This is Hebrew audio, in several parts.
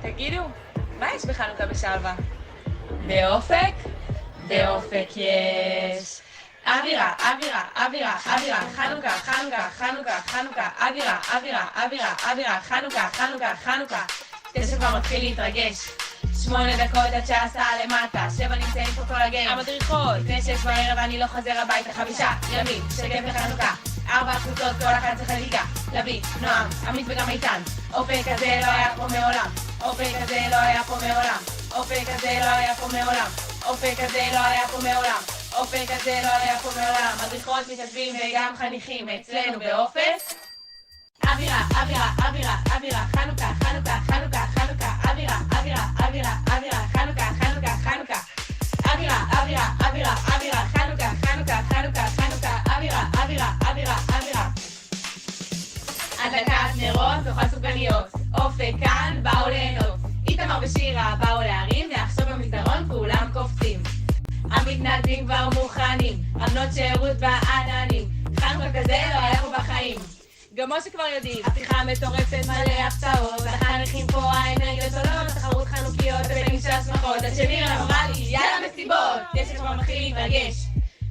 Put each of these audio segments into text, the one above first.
תגידו, מה יש בחנוכה בשלווה? באופק? באופק יש. אווירה, אווירה, אווירה, אווירה, חנוכה, חנוכה, חנוכה, חנוכה, אווירה, אווירה, אווירה, אווירה, חנוכה, חנוכה, חנוכה. 9 כבר מתחיל להתרגש. 8 דקות עד שעשה למטה, 7 נמצאים פה כל הגיים. המדריכות, לפני 6 בערב אני לא חוזר הביתה. 5 ימים, שקט לחנוכה. 4 קבוצות, כל אחת צריך חגיגה. לביא, נועם, עמית וגם איתן. אופק כזה לא היה פה מעולם. אופק כזה לא היה פה מעולם. אופק כזה לא היה פה מעולם. אופק כזה לא היה פה מעולם. אופק כזה לא היה פה מעולם. מדריכות, מתנדבים וגם חניכים אצלנו באופק. אווירה, אווירה, אווירה, אווירה, חנוכה, חנוכה, חנוכה, חנוכה, אווירה, אווירה, אווירה, אווירה, חנוכה, חנוכה, חנוכה. אווירה, אווירה, אווירה, אווירה, חנוכה, חנוכה, חנוכה, חנוכה, אווירה, אווירה, אווירה, אווירה. הדלקת נרות וכל סופגניות, אופק כאן באו ליהנות. איתמר ושירה באו להרים, ועכשיו במסדרון כולם קופצים. המתנדבים כבר מוכנים, אמנות שירות בעננים. חנוכה כזה לא היה פה בחיים. גם משה כבר יודעים, הפתיחה מטורפת מלא הפתעות. החניכים פה האנרגיות עולות, תחרות חנוכיות ובין של השמחות. עד שמירה אמרה לי, יאללה מסיבות, 9 כבר מתחיל להתרגש.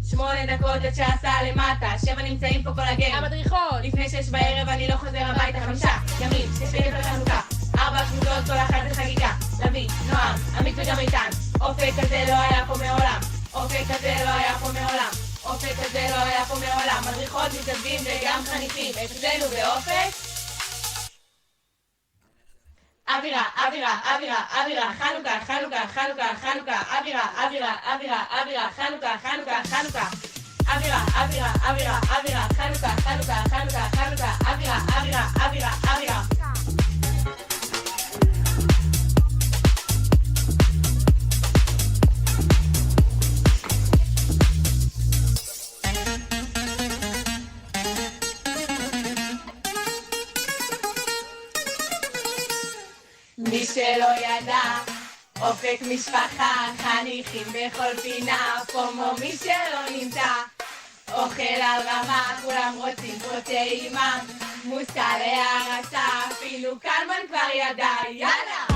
8 דקות עד שעשה למטה, 7 נמצאים פה כל הגיים. המדריכות, לפני 6 בערב אני לא חוזר הביתה. 5 ימים, 6 שקט לחנוכה. 4 קבוצות, כל אחת לחגיגה. לביא, נועם, עמית וגם איתן. אופק כזה לא היה פה מעולם. אופק כזה לא היה פה מעולם. אופק כזה לא היה פה מעולם. מדריכות, מתנדבים וגם חניכים אצלנו באופק. אווירה, אווירה, אווירה, אווירה, חנוכה, חנוכה, חנוכה, חנוכה, אווירה, אווירה, אווירה, אווירה, חנוכה, חנוכה, חנוכה. אווירה, אווירה, אווירה, אווירה, חנוכה, חנוכה, חנוכה, חנוכה, אווירה, אווירה, אווירה, אווירה. מי שלא ידע, אופק משפחה, חניכים בכל פינה, פומו מי שלא נמצא, אוכל על רמה, כולם רוצים פה טעימה, מוסה להרצה, אפילו קלמן כבר ידע, יאללה!